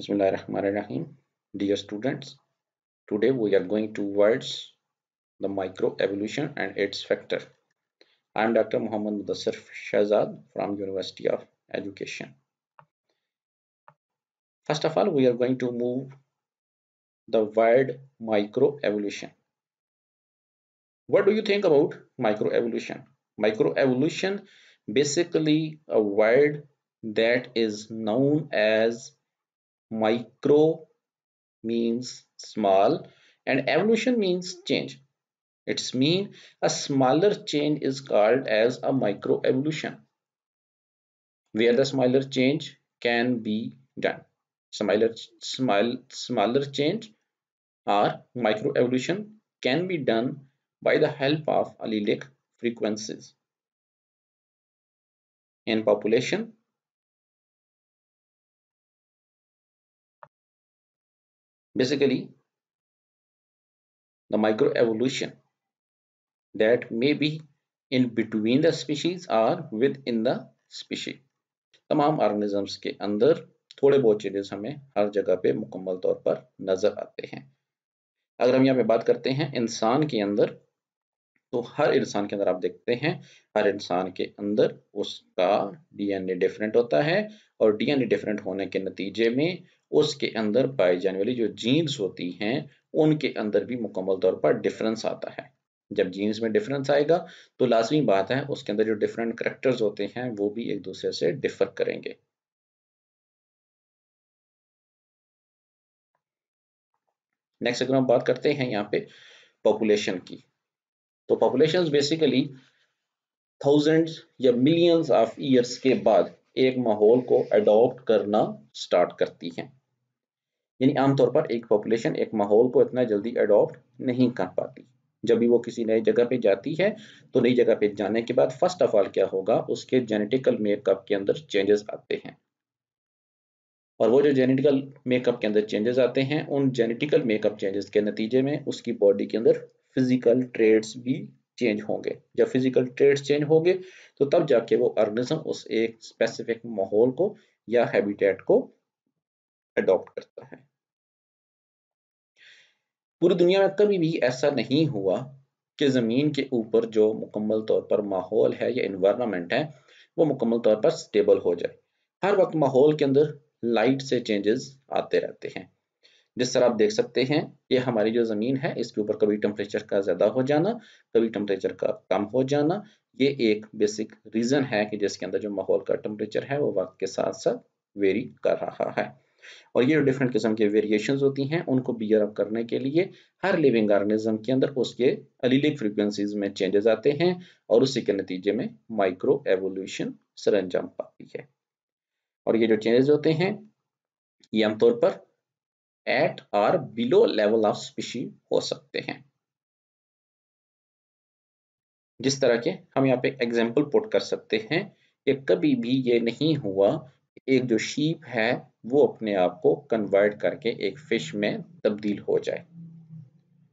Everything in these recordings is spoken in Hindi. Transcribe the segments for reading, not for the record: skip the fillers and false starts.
Bismillahirrahmanirrahim. Dear students, today we are going towards the microevolution and its factor. I am Dr. Muhammad Mudassir Shahzad from University of Education. First of all, we are going to move the word microevolution. What do you think about microevolution? Microevolution basically a word that is known as micro means small and evolution means change. It's mean a smaller change is called as a microevolution, where the smaller change can be done. Smaller change or microevolution can be done by the help of allelic frequencies. In population, basically the microevolution that may be in between the species or within the species. तमाम ऑर्गेनिजम्स के अंदर थोड़े बहुत चेंजेस हमें हर जगह पे मुकम्मल तौर पर नजर आते हैं। अगर हम यहाँ पे बात करते हैं इंसान के अंदर, तो हर इंसान के अंदर आप देखते हैं हर इंसान के अंदर उसका डीएनए डिफरेंट होता है और डीएनए डिफरेंट होने के नतीजे में उसके अंदर पाई जाने वाली जो जीन्स होती हैं उनके अंदर भी मुकम्मल तौर पर डिफरेंस आता है। जब जीन्स में डिफरेंस आएगा तो लाजमी बात है उसके अंदर जो डिफरेंट करैक्टर्स होते हैं वो भी एक दूसरे से डिफर करेंगे। नेक्स्ट अगर हम बात करते हैं यहाँ पे पॉपुलेशन की, तो पॉपुलेशन बेसिकली थाउजेंड्स या मिलियंस ऑफ ईयर्स के बाद एक माहौल को अडॉप्ट करना स्टार्ट करती हैं। यानी आमतौर पर एक पॉपुलेशन एक माहौल को इतना जल्दी अडॉप्ट नहीं कर पाती। जब भी वो किसी नई जगह पे जाती है तो नई जगह पे जाने के बाद फर्स्ट ऑफ ऑल क्या होगा, उसके जेनेटिकल मेकअप के अंदर चेंजेस आते हैं और वो जो जेनेटिकल मेकअप के अंदर चेंजेस आते हैं उन जेनेटिकल मेकअप चेंजेस के नतीजे में उसकी बॉडी के अंदर फिजिकल ट्रेड्स भी चेंज होंगे। जब फिजिकल ट्रेड्स चेंज होंगे तो तब जाके वो ऑर्गेनिज्म उस एक स्पेसिफिक माहौल को या हैबिटेट को अडॉप्ट करता है। पूरी दुनिया में कभी भी ऐसा नहीं हुआ कि ज़मीन के ऊपर जो मुकम्मल तौर पर माहौल है या इन्वायरमेंट है वो मुकम्मल तौर पर स्टेबल हो जाए। हर वक्त माहौल के अंदर लाइट से चेंजेस आते रहते हैं। जिस तरह आप देख सकते हैं ये हमारी जो ज़मीन है इसके ऊपर कभी टेम्परेचर का ज़्यादा हो जाना, कभी टेम्परेचर का कम हो जाना, ये एक बेसिक रीज़न है कि जिसके अंदर जो माहौल का टेम्परेचर है वो वक्त के साथ साथ वेरी कर रहा है। और ये जो डिफरेंट किस्म के वेरिएशंस होती हैं उनको बियर अप करने के लिए हर लिविंग ऑर्गेनिज्म के अंदर उसके एलीलिक फ्रीक्वेंसीज में चेंजेस आते हैं और उसी के नतीजे में माइक्रो एवोल्यूशन सरंजाम पाती है। और ये जो चेंजेस होते हैं ये आमतौर पर एट और बिलो लेवल ऑफ स्पीशीज हो सकते हैं। जिस तरह के हम यहाँ पे एग्जाम्पल पुट कर सकते हैं कि कभी भी ये नहीं हुआ एक जो शीप है वो अपने आप को कन्वर्ट करके एक फिश में तब्दील हो जाए।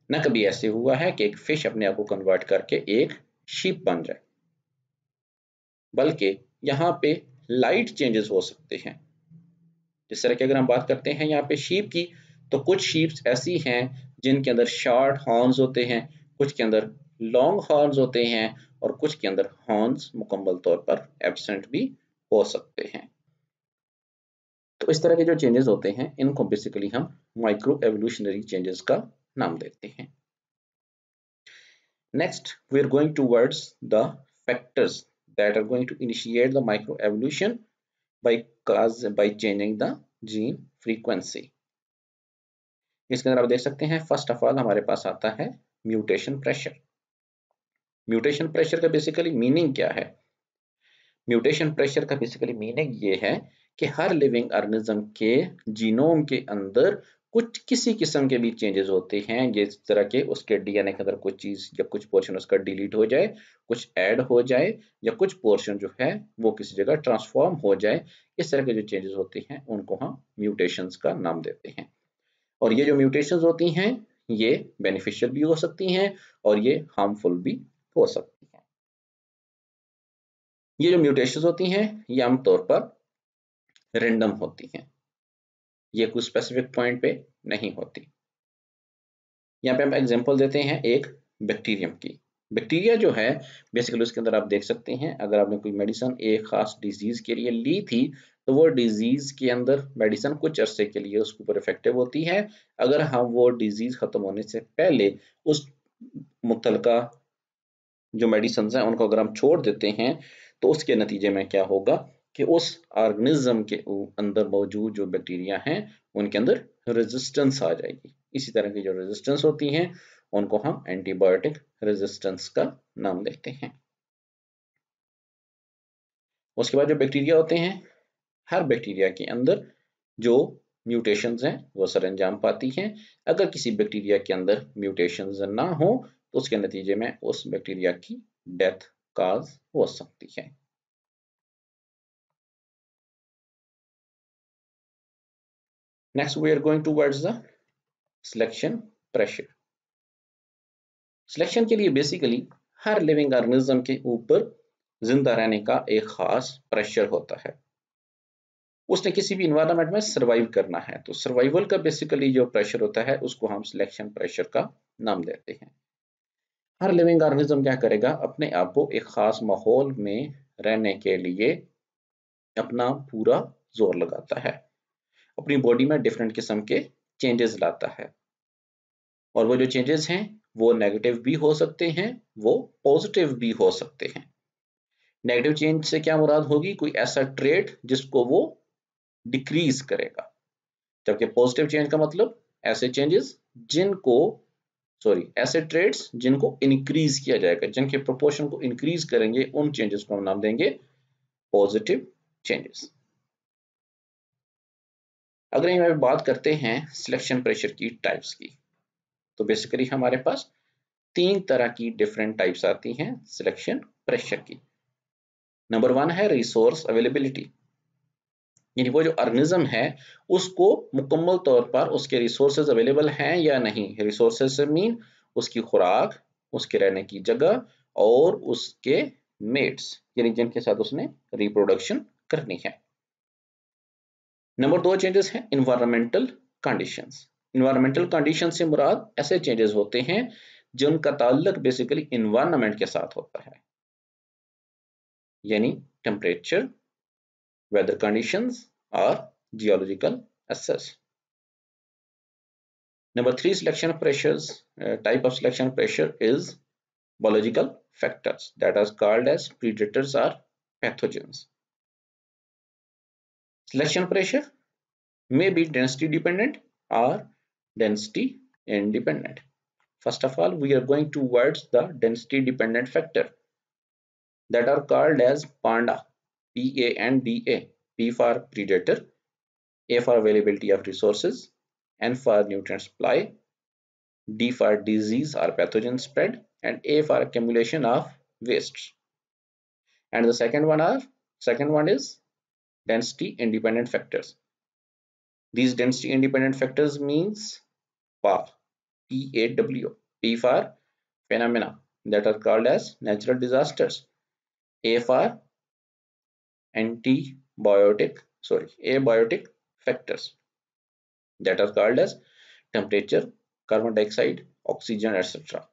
न कभी ऐसे हुआ है कि एक फिश अपने आप को कन्वर्ट करके एक शीप बन जाए, बल्कि यहाँ पे लाइट चेंजेस हो सकते हैं। जिस तरह की अगर हम बात करते हैं यहाँ पे शीप की, तो कुछ शीप्स ऐसी हैं जिनके अंदर शॉर्ट हॉर्न्स होते हैं, कुछ के अंदर लॉन्ग हॉर्न्स होते हैं और कुछ के अंदर हॉर्न्स मुकम्मल तौर पर एब्सेंट भी हो सकते हैं। तो इस तरह के जो चेंजेस होते हैं इनको बेसिकली हम माइक्रो एवोल्यूशनरी चेंजेस का नाम देते हैं। Next we are going towards the factors that are going to initiate the micro evolution by changing the gene frequency। इसके अंदर आप देख सकते हैं फर्स्ट ऑफ ऑल हमारे पास आता है म्यूटेशन प्रेशर। म्यूटेशन प्रेशर का बेसिकली मीनिंग क्या है? म्यूटेशन प्रेशर का बेसिकली मीनिंग ये है कि हर लिविंग ऑर्गेनिज्म के जीनोम के अंदर कुछ किसी किस्म के भी चेंजेस होते हैं, जिस तरह के उसके डीएनए के अंदर कुछ चीज या कुछ पोर्शन उसका डिलीट हो जाए, कुछ ऐड हो जाए या कुछ पोर्शन जो है वो किसी जगह ट्रांसफॉर्म हो जाए। इस तरह के जो चेंजेस होते हैं उनको हम म्यूटेशंस का नाम देते हैं। और ये जो म्यूटेशंस होती हैं ये बेनिफिशियल भी हो सकती हैं और ये हार्मफुल भी हो सकती हैं। ये जो म्यूटेशंस होती हैं ये आमतौर पर रैंडम होती हैं। ये कोई स्पेसिफिक पॉइंट पे नहीं होती। यहाँ पे हम एग्जांपल देते हैं एक बैक्टीरियम की। बैक्टीरिया जो है बेसिकली उसके अंदर आप देख सकते हैं, अगर आपने कोई मेडिसिन एक खास डिजीज के लिए ली थी तो वो डिजीज के अंदर मेडिसिन कुछ अरसे के लिए उसके ऊपर इफेक्टिव होती है। अगर हम वो डिजीज खत्म होने से पहले उस मुतलका जो मेडिसिन हैं उनको अगर हम छोड़ देते हैं तो उसके नतीजे में क्या होगा कि उस ऑर्गेनिज्म के अंदर मौजूद जो बैक्टीरिया हैं उनके अंदर रेजिस्टेंस आ जाएगी। इसी तरह की जो रेजिस्टेंस होती हैं उनको हम एंटीबायोटिक रेजिस्टेंस का नाम देते हैं। उसके बाद जो बैक्टीरिया होते हैं, हर बैक्टीरिया के अंदर जो म्यूटेशंस हैं वो सरंजाम पाती हैं। अगर किसी बैक्टीरिया के अंदर म्यूटेशंस ना हो तो उसके नतीजे में उस बैक्टीरिया की डेथ काज हो सकती है। Next, we are going towards the selection pressure. Selection के लिए बेसिकली हर लिविंग ऑर्गेनिज्म के ऊपर जिंदा रहने का एक खास प्रेशर होता है। उसने किसी भी इन्वायरमेंट में सरवाइव करना है तो सर्वाइवल का बेसिकली जो प्रेशर होता है उसको हम सिलेक्शन प्रेशर का नाम देते हैं। हर लिविंग ऑर्गेनिज्म क्या करेगा, अपने आप को एक खास माहौल में रहने के लिए अपना पूरा जोर लगाता है, अपनी बॉडी में डिफरेंट किस्म के चेंजेस लाता है। और वो जो चेंजेस हैं वो नेगेटिव भी हो सकते हैं, वो पॉजिटिव भी हो सकते हैं। नेगेटिव चेंज से क्या मुराद होगी, कोई ऐसा ट्रेट जिसको वो डिक्रीज करेगा, जबकि पॉजिटिव चेंज का मतलब ऐसे चेंजेस जिनको ऐसे ट्रेड्स जिनको इंक्रीज किया जाएगा, जिनके प्रोपोर्शन को इंक्रीज करेंगे, उन चेंजेस को हम नाम देंगे पॉजिटिव चेंजेस। अगर हम बात करते हैं सिलेक्शन प्रेशर की टाइप्स की, तो बेसिकली हमारे पास 3 तरह की डिफरेंट टाइप्स आती हैं सिलेक्शन प्रेशर की। नंबर 1 है रिसोर्स अवेलेबिलिटी, यानी वो जो ऑर्गेनिज्म है उसको मुकम्मल तौर पर उसके रिसोर्सेज अवेलेबल हैं या नहीं। रिसोर्सेज से मीन उसकी खुराक, उसके रहने की जगह और उसके मेट्स, यानी जिनके साथ उसने रिप्रोडक्शन करनी है। नंबर 2 चेंजेस हैं इन्वायरमेंटल कंडीशंस। इन्वायरमेंटल कंडीशन से मुराद ऐसे चेंजेस होते हैं जिनका ताल्लुक बेसिकली इन्वायरमेंट के साथ होता है, यानी temperature, weather conditions or geological access. Number 3 selection pressures, type of selection pressure is biological factors that are called as predators or pathogens. Selection pressure may be density dependent or density independent. First of all, we are going towards the density dependent factor that are called as PANDA, P-A-N-D-A, P for predator, A for availability of resources, N for nutrient supply, D for disease or pathogen spread, and A for accumulation of wastes. And the second one is density independent factors. These density independent factors means PAW, P-A-W, P for phenomena that are called as natural disasters, A for abiotic factors that are called as temperature, carbon dioxide, oxygen, etc.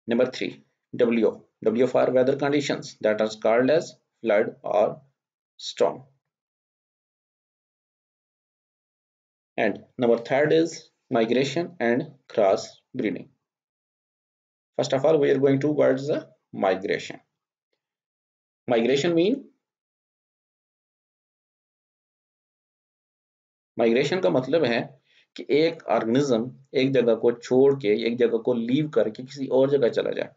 Number 3, W for weather conditions that are called as flood or storm. And number 3 is migration and cross breeding. First of all, we are going towards the migration. Migration का मतलब है कि एक ऑर्गेनिज्म एक जगह को छोड़ के, एक जगह को लीव करके किसी और जगह चला जाए,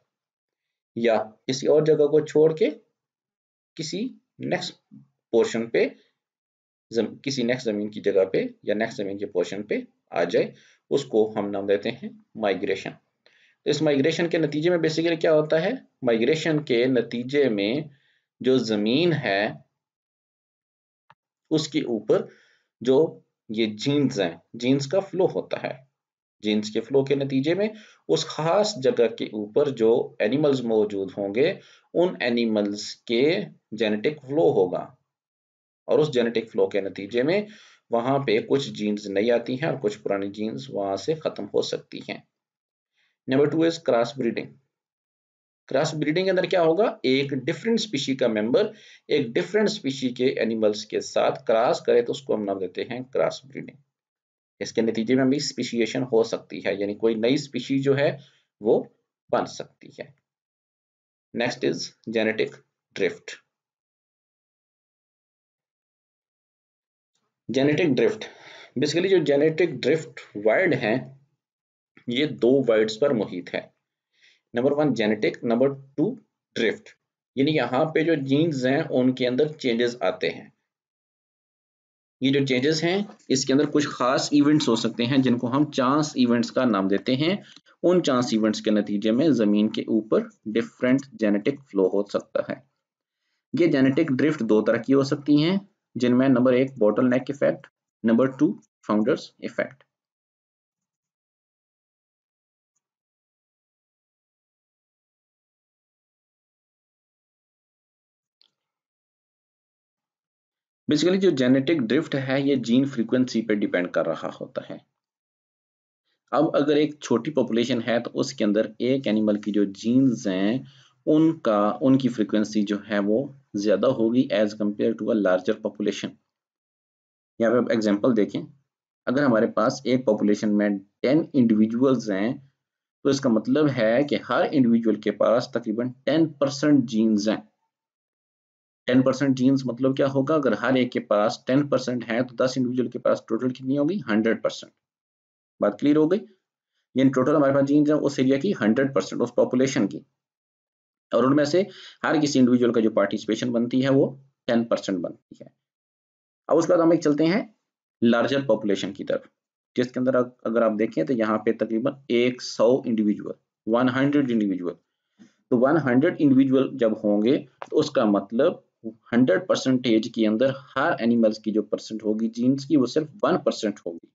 या किसी और जगह को छोड़ के किसी नेक्स्ट पोर्शन पे, किसी नेक्स्ट जमीन की जगह पे या नेक्स्ट जमीन के पोर्शन पे आ जाए, उसको हम नाम देते हैं माइग्रेशन। तो इस माइग्रेशन के नतीजे में बेसिकली क्या होता है, माइग्रेशन के नतीजे में जो जमीन है उसके ऊपर जो ये जीन्स हैं, जीन्स का फ्लो होता है। जीन्स के फ्लो के नतीजे में उस खास जगह के ऊपर जो एनिमल्स मौजूद होंगे, उन एनिमल्स के जेनेटिक फ्लो होगा, और उस जेनेटिक फ्लो के नतीजे में वहां पे कुछ जीन्स नई आती हैं और कुछ पुरानी जीन्स वहां से खत्म हो सकती हैं। Number 2 is cross breeding. Cross breeding के अंदर क्या होगा, एक डिफरेंट स्पीशी का मेंबर एक डिफरेंट स्पीशी के एनिमल्स के साथ क्रॉस करे तो उसको हम नाम देते हैं क्रॉस ब्रीडिंग। इसके नतीजे में भी स्पीशिएशन हो सकती है, यानी कोई नई स्पीशी जो है वो बन सकती है। Next is genetic drift. Genetic drift basically जो जेनेटिक ड्रिफ्ट वर्ड है ये दो वर्ड्स पर मुहित है। Number 1 genetic, number 2 drift. यानी यहाँ पे जो जीन्स हैं उनके अंदर चेंजेस आते हैं। ये जो चेंजेस हैं इसके अंदर कुछ खास इवेंट्स हो सकते हैं जिनको हम चांस इवेंट्स का नाम देते हैं। उन चांस इवेंट्स के नतीजे में जमीन के ऊपर डिफरेंट जेनेटिक फ्लो हो सकता है। ये जेनेटिक ड्रिफ्ट दो तरह की हो सकती हैं, जिनमें नंबर 1 बॉटल नेक effect, number 2 founders effect. Basically जो जेनेटिक ड्रिफ्ट है ये जीन फ्रीक्वेंसी पे डिपेंड कर रहा होता है। अब अगर एक छोटी पॉपुलेशन है तो उसके अंदर एक एनिमल की जो जीन्स हैं उनकी फ्रीक्वेंसी जो है वो ज्यादा होगी as compare to a larger population. यहाँ पे आप एग्जांपल देखें, अगर हमारे पास एक पॉपुलेशन में 10 इंडिविजुअल्स हैं तो इसका मतलब है कि हर इंडिविजुअल के पास तकरीबन 10% जीन्स हैं। 10% जीन्स मतलब क्या होगा, अगर हर एक के पास 10% है तो 10 इंडिविजुअल के पास टोटल कितनी होगी, 100%। बात क्लियर हो गई। यानी टोटल हमारे पास जीन्स है उस एरिया की 100%, उस पॉपुलेशन की, और उनमें से हर किसी इंडिविजुअल का जो पार्टिसिपेशन बनती है वो 10% बनती है। अब उसके बाद हम एक चलते हैं लार्जर पॉपुलेशन की तरफ, जिसके अंदर अगर आप देखें तो यहाँ पे तकरीबन 100 इंडिविजुअल, 100 इंडिविजुअल। तो 100 इंडिविजुअल जब होंगे तो उसका मतलब 100% के अंदर हर एनिमल्स की जो परसेंट होगी जीन्स की वो सिर्फ 1% होगी।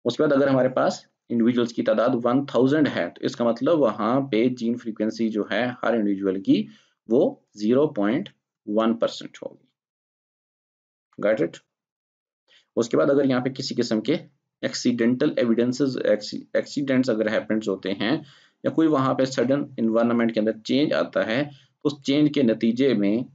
उसके बाद अगर हमारे पास इंडिविजुअल्स की तादाद 1000 है तो इसका मतलब वहां पे जीन फ्रीक्वेंसी जो है हर इंडिविजुअल की वो 0.1% होगी। Got it. उसके बाद अगर यहाँ पे किसी किस्म के एक्सीडेंटल एविडेंसेस एक्सीडेंट्स अगर हैपेंस होते हैं या कोई वहां पे सडन इन्वायरमेंट के अंदर चेंज आता है तो उस चेंज के नतीजे में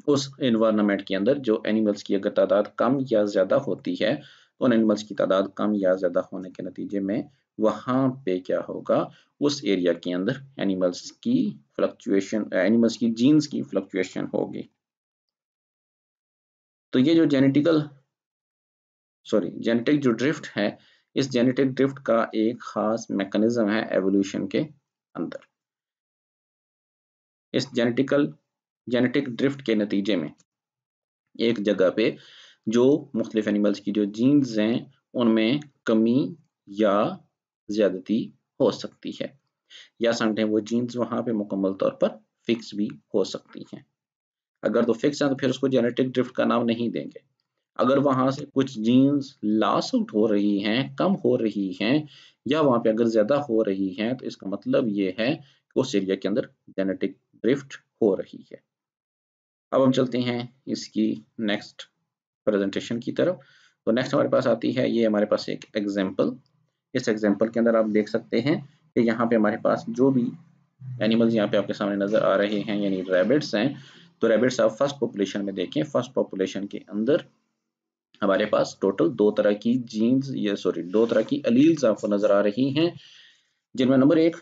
उस इन्वायरमेंट के अंदर जो एनिमल्स की अगर तादाद कम या ज्यादा होती है तो उन एनिमल्स की तादाद कम या ज्यादा होने के नतीजे में वहां पे क्या होगा, उस एरिया के अंदर एनिमल्स की फ्लक्चुएशन, एनिमल्स की जीन्स की फ्लक्चुएशन होगी। तो ये जो जेनेटिक जो ड्रिफ्ट है, इस जेनेटिक ड्रिफ्ट का एक खास मैकेनिज्म है एवोल्यूशन के अंदर। इस जेनेटिक ड्रिफ्ट के नतीजे में एक जगह पे जो मुख्तलिफ एनिमल्स की जो जीन्स हैं उनमें कमी या ज्यादती हो सकती है, या समटाइम वो जीन्स वहां पे मुकम्मल तौर पर फिक्स भी हो सकती हैं। अगर तो फिक्स है तो फिर उसको जेनेटिक ड्रिफ्ट का नाम नहीं देंगे। अगर वहां से कुछ जीन्स लॉस आउट हो रही हैं, कम हो रही हैं, या वहां पे अगर ज्यादा हो रही हैं तो इसका मतलब ये है कि उस एरिया के अंदर जेनेटिक ड्रिफ्ट हो रही है। अब हम चलते हैं इसकी नेक्स्ट प्रेजेंटेशन की तरफ। तो नेक्स्ट हमारे पास आती है ये हमारे पास एक एग्जांपल। इस एग्जांपल के अंदर आप देख सकते हैं कि यहाँ पे हमारे पास जो भी एनिमल्स यहाँ पे आपके सामने नजर आ रहे हैं यानी रैबिट्स हैं, तो रैबिट्स आप फर्स्ट पॉपुलेशन में देखें, फर्स्ट पॉपुलेशन के अंदर हमारे पास टोटल दो तरह की जीन्स या सॉरी दो तरह की अलील्स आपको नजर आ रही हैं, जिनमें number 1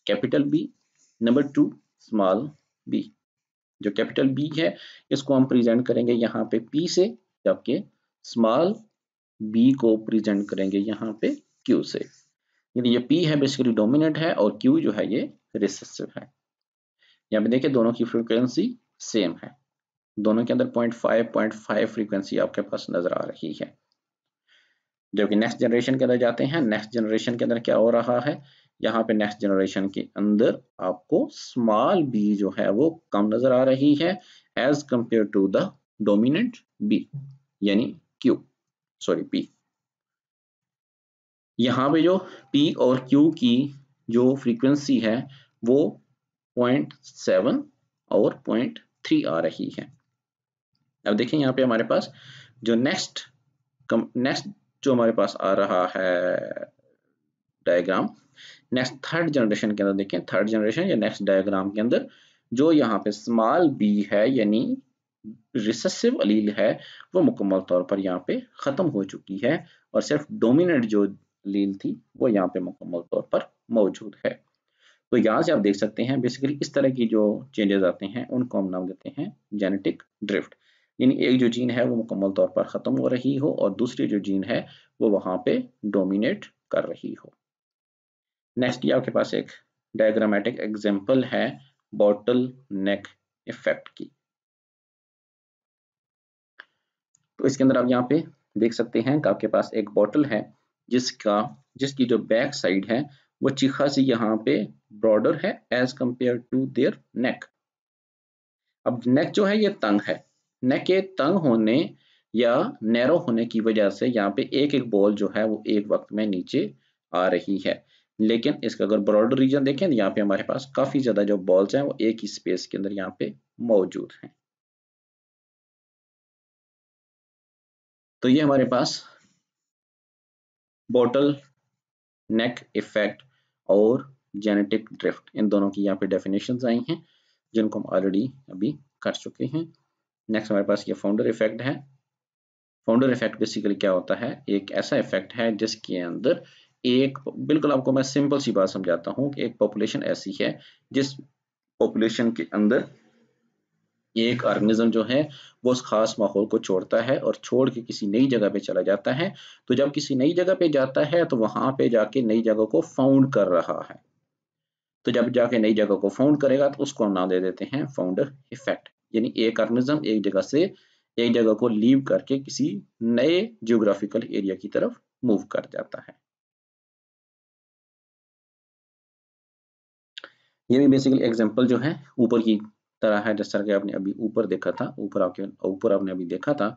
capital B, number 2 small B. जो कैपिटल बी है इसको हम प्रेजेंट करेंगे यहाँ पे पी से, जबकि स्मॉल बी को प्रेजेंट करेंगे यहाँ पे क्यू से। यानी ये पी है बेसिकली डोमिनेंट है और क्यू जो है ये रिसेसिव है। यहाँ पे देखिए दोनों की फ्रीक्वेंसी सेम है, दोनों के अंदर 0.5 फ्रीक्वेंसी आपके पास नजर आ रही है। जबकि नेक्स्ट जनरेशन के अंदर जाते हैं, नेक्स्ट जनरेशन के अंदर क्या हो रहा है, यहाँ पे नेक्स्ट जनरेशन के अंदर आपको स्मॉल बी जो है वो कम नजर आ रही है as compare to the dominant B यानी क्यू सॉरी पी। यहाँ पे जो पी और क्यू की जो फ्रीक्वेंसी है वो 0.7 और 0.3 आ रही है। अब देखिए यहाँ पे हमारे पास जो नेक्स्ट जो हमारे पास आ रहा है डायग्राम, नेक्स्ट थर्ड जनरेशन के अंदर देखें, थर्ड जनरेशन या नेक्स्ट डायग्राम के अंदर जो यहाँ पे स्मॉल बी है यानी रिसेसिव अलील है वो मुकम्मल तौर पर यहाँ पे खत्म हो चुकी है और सिर्फ डोमिनेंट जो अलील थी वो यहाँ पे मुकम्मल तौर पर मौजूद है। तो यहाँ से आप देख सकते हैं बेसिकली इस तरह की जो चेंजेस आते हैं उनको हम नाम देते हैं जेनेटिक ड्रिफ्ट, यानी एक जो जीन है वो मुकम्मल तौर पर खत्म हो रही हो और दूसरी जो जीन है वो वहां पे डोमिनेट कर रही हो। नेक्स्ट ये आपके पास एक डायग्रामेटिक एग्जांपल है बॉटल नेक इफेक्ट की। तो इसके अंदर आप यहाँ पे देख सकते हैं कि आपके पास एक बॉटल है जिसकी जो बैक साइड है वो चिखा सी यहाँ पे ब्रॉडर है as compare to their neck. अब नेक जो है ये तंग है, नेक के तंग होने या नैरो होने की वजह से यहाँ पे एक एक बॉल जो है वो एक वक्त में नीचे आ रही है, लेकिन इसका अगर ब्रॉडर रीजन देखें तो यहाँ पे हमारे पास काफी ज्यादा जो बॉल्स हैं वो एक ही स्पेस के अंदर यहाँ पे मौजूद हैं। तो ये हमारे पास बॉटल नेक इफेक्ट और जेनेटिक ड्रिफ्ट इन दोनों की यहाँ पे डेफिनेशंस आई हैं जिनको हम ऑलरेडी अभी कर चुके हैं। नेक्स्ट हमारे पास ये फाउंडर इफेक्ट है। फाउंडर इफेक्ट बेसिकली क्या होता है, एक ऐसा इफेक्ट है जिसके अंदर एक, बिल्कुल आपको मैं सिंपल सी बात समझाता हूँ कि एक पॉपुलेशन ऐसी है जिस पॉपुलेशन के अंदर एक ऑर्गेनिज्म जो है वो उस खास माहौल को छोड़ता है और छोड़ के किसी नई जगह पे चला जाता है। तो जब किसी नई जगह पे जाता है तो वहां पे जाके नई जगह को फाउंड कर रहा है, तो जब जाके नई जगह को फाउंड करेगा तो उसको हम नाम दे देते हैं फाउंडर इफेक्ट, यानी एक ऑर्गेनिज्म एक जगह से एक जगह को लीव करके किसी नए जियोग्राफिकल एरिया की तरफ मूव कर जाता है। ये भी बेसिकली एग्जांपल जो है ऊपर की तरह है, जैसा कि आपने अभी ऊपर देखा था, ऊपर आपने अभी देखा था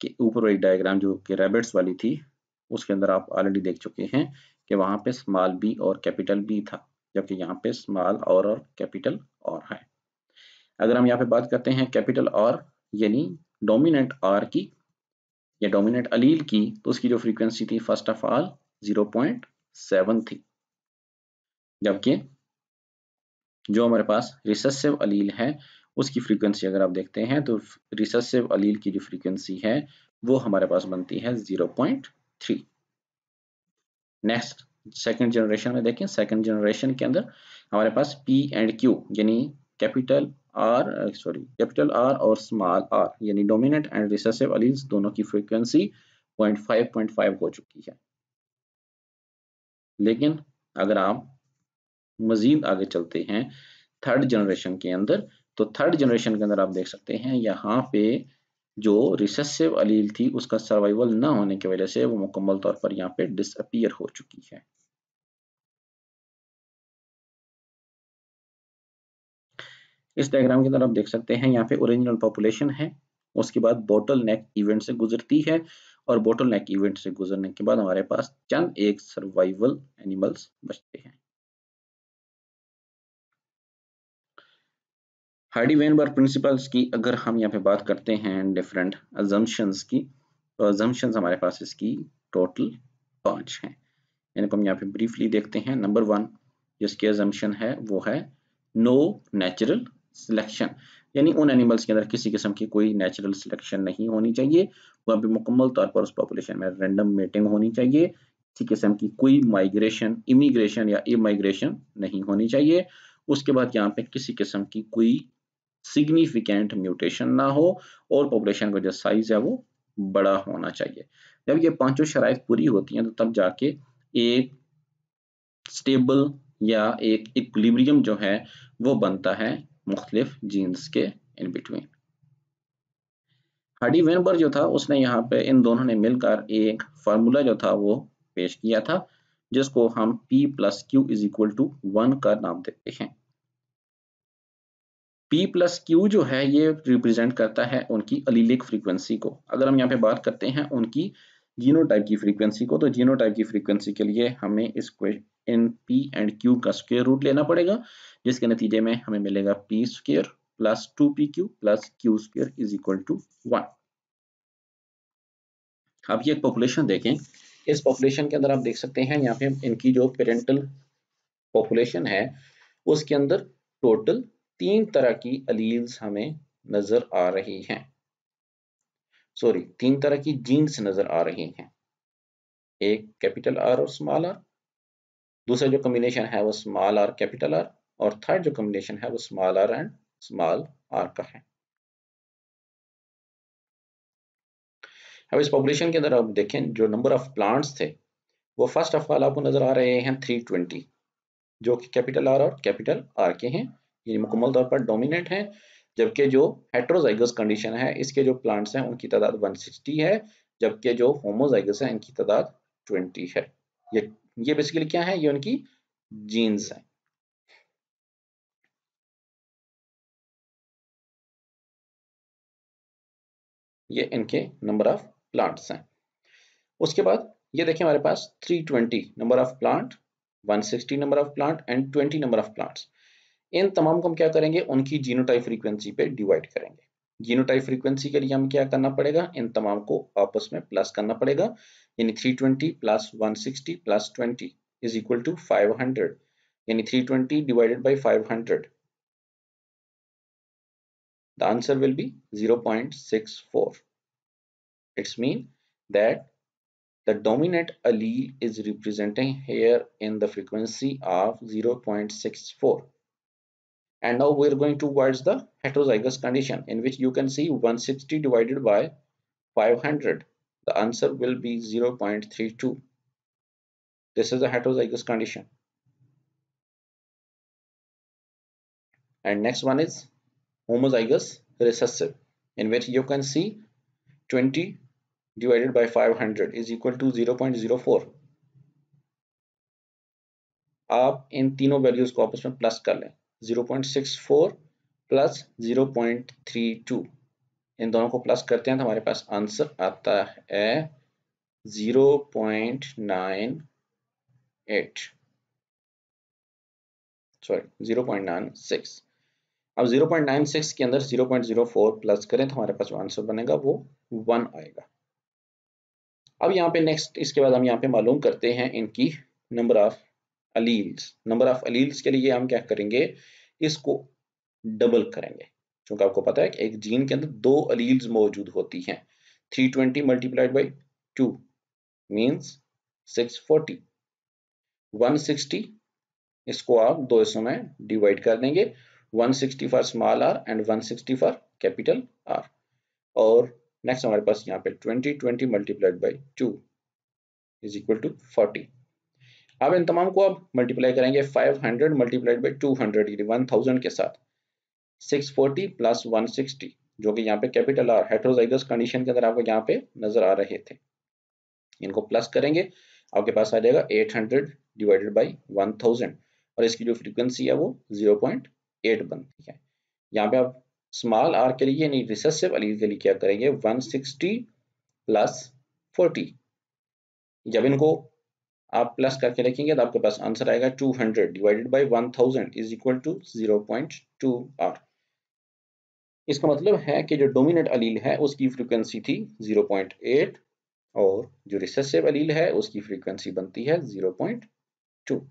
कि ऊपर एक डायग्राम जो कि रैबिट्स वाली थी उसके अंदर आप ऑलरेडी देख चुके हैं कि वहां पे स्मॉल बी और कैपिटल बी था, जबकि यहाँ पे स्मॉल और कैपिटल और है। अगर हम यहाँ पे बात करते हैं कैपिटल आर यानी डोमिनेंट आर की या डोमिनेंट अलील की, तो उसकी जो फ्रीक्वेंसी थी फर्स्ट ऑफ ऑल 0.7 थी, जबकि जो हमारे पास रिसेसिव अलील है उसकी फ्रीक्वेंसी अगर आप देखते हैं तो रिसेसिव अलील की जो फ्रीक्वेंसी है वो हमारे पास बनती है 0.3। नेक्स्ट सेकंड जनरेशन में देखें, सेकंड जनरेशन के अंदर हमारे पास पी एंड क्यू यानी कैपिटल आर और स्मॉल आर यानी डोमिनेंट एंड रिसेसिव अलील्स दोनों की फ्रीक्वेंसी 0.5 हो चुकी है। लेकिन अगर आप मजीद आगे चलते हैं थर्ड जनरेशन के अंदर, तो थर्ड जनरेशन के अंदर आप देख सकते हैं यहाँ पे जो रिसेसिव अलील थी उसका सर्वाइवल ना होने की वजह से वो मुकम्मल तौर पर यहाँ पे डिसअपीयर हो चुकी है। इस डायग्राम के अंदर आप देख सकते हैं यहाँ पे ओरिजिनल पॉपुलेशन है, उसके बाद बोटल नेक इवेंट से गुजरती है और बोटल नेक इवेंट से गुजरने के बाद हमारे पास चंद एक सर्वाइवल एनिमल्स बचते हैं। हार्डी वेनबर्ग प्रिंसिपल्स की अगर हम यहाँ पे बात करते हैं डिफरेंट अजम्पशंस की, तो अजम्पशंस हमारे पास इसकी टोटल 5 हैं। इनको हम यहाँ पे ब्रीफली देखते हैं। नंबर 1 जिसकी अजम्पशन है वो है नो नेचुरल सिलेक्शन, यानी उन एनिमल्स के अंदर किसी किस्म की कोई नेचुरल सिलेक्शन नहीं होनी चाहिए, वहाँ पे मुकम्मल तौर पर उस पॉपुलेशन में रैंडम मेटिंग होनी चाहिए, किसी किस्म की कोई माइग्रेशन, इमिग्रेशन या इमाइग्रेशन नहीं होनी चाहिए। उसके बाद यहाँ पे किसी किस्म की कोई सिग्निफिकेंट म्यूटेशन ना हो और पॉपुलेशन का जो साइज है वो बड़ा होना चाहिए। जब ये पांचों शराइत पूरी होती हैं तो तब जाके एक स्टेबल या एक इक्विलिब्रियम जो है वो बनता है मुख्तलिफ जीन्स के इन बिटवीन। हार्डी वेनबर्ग जो था उसने यहाँ पे इन दोनों ने मिलकर एक फार्मूला जो था वो पेश किया था जिसको हम P plus Q is equal to 1 का नाम देते हैं। P प्लस क्यू जो है ये रिप्रेजेंट करता है उनकी अलीलिक फ्रीक्वेंसी को। अगर हम यहाँ पे बात करते हैं उनकी जीनोटाइप की फ्रीक्वेंसी को, तो जीनोटाइप की फ्रीक्वेंसी के लिए हमें इन P एंड Q का स्क्वायर रूट लेना पड़ेगा, जिसके नतीजे में हमें मिलेगा P square plus 2pq plus q square is equal to 1। अब ये पॉपुलेशन देखें, इस पॉपुलेशन के अंदर आप देख सकते हैं यहाँ पे इनकी जो पेरेंटल पॉपुलेशन है उसके अंदर टोटल 3 तरह की अलील्स हमें नजर आ रही हैं, सॉरी 3 तरह की जीन्स नजर आ रही हैं। एक कैपिटल आर और स्मॉल आर, दूसरा जो कॉम्बिनेशन है वो स्मॉल आर कैपिटल आर, और थर्ड जो कॉम्बिनेशन है वो small R and small R का है। अब इस पॉपुलेशन के अंदर आप देखें जो नंबर ऑफ प्लांट्स थे वो फर्स्ट ऑफ ऑल आपको नजर आ रहे हैं 320, जो कि कैपिटल आर और कैपिटल आर के हैं, ये मुकम्मल तौर पर डोमिनेंट हैं। जबकि जो हेट्रोजाइगस कंडीशन है इसके जो प्लांट्स हैं उनकी तादाद 160 है, जबकि जो होमोजाइगस है इनकी तादाद 20 है। ये बेसिकली क्या है, ये उनकी जीन्स हैं। ये इनके नंबर ऑफ प्लांट्स हैं। उसके बाद ये देखें हमारे पास 320 number of plant, 160 number of plant and 20 number of plants. इन तमाम को हम क्या करेंगे, उनकी जीनोटाइप फ्रीक्वेंसी पे डिवाइड करेंगे। जीनोटाइप फ्रीक्वेंसी के लिए हम क्या करना पड़ेगा, इन तमाम को आपस में प्लस करना पड़ेगा, यानी 320 plus 160 plus 20 is equal to 500, यानी 320 divided by 500, the answer will be 0.64. It's mean that the dominant allele is representing here in the frequency of 0.64. And now we're going towards the heterozygous condition, in which you can see 160 divided by 500. The answer will be 0.32. This is the heterozygous condition. And next one is homozygous recessive, in which you can see 20 divided by 500 is equal to 0.04. आप इन तीनों वैल्यूज को आपस में प्लस कर लें, 0.64 प्लस 0.32, इन दोनों को प्लस करते हैं तो हमारे पास आंसर आता है 0.98, सॉरी 0.96। अब 0.96 के अंदर 0.04 प्लस करें तो हमारे पास जो आंसर बनेगा वो 1 आएगा। अब यहाँ पे नेक्स्ट इसके बाद हम यहाँ पे मालूम करते हैं इनकी number of alleles. Number of alleles के लिए हम क्या करेंगे, इसको डबल करेंगे, क्योंकि आपको पता है कि एक जीन के अंदर 2 अलील्स मौजूद होती हैं। 320 मल्टीप्लाइड बाई 2 मीन्स 640, 160 इसको आप दो हिस्सों में डिवाइड कर देंगे, 160 for small R and 160 for capital R. और नेक्स्ट हमारे पास यहाँ पे 20 multiplied by 2 is equal to 40। अब इन तमाम को आप मल्टीप्लाई करेंगे 500 मल्टीप्लाइड बाई 200 यानी 1000 के साथ, 640 प्लस 160 जो कि यहाँ पे कैपिटल आर हेट्रोजाइगस कंडीशन के अंदर आपको यहाँ पे नजर आ रहे थे, इनको प्लस करेंगे आपके पास आ जाएगा 800 डिवाइडेड बाई 1000, और इसकी जो फ्रीक्वेंसी है वो 0.8 बनती है। यहाँ पे आप स्मॉल आर के लिए यानी रिसेसिव अलील के लिए क्या करेंगे, 160 प्लस 40, जब इनको आप प्लस करके लिखेंगे तो आपके पास आंसर आएगा 200 divided by 1000 is equal to 0.2 R. इसका मतलब है कि जो डोमिनेंट अलील है उसकी फ्रीक्वेंसी थी 0.8 और जो रिसेसिव अलील है उसकी फ्रीक्वेंसी बनती है 0.2।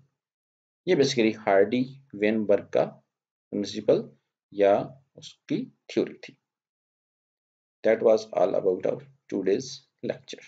ये बेसिकली हार्डी वेनबर्ग का प्रिंसिपल या उसकी थ्योरी थी। That was all about our today's lecture.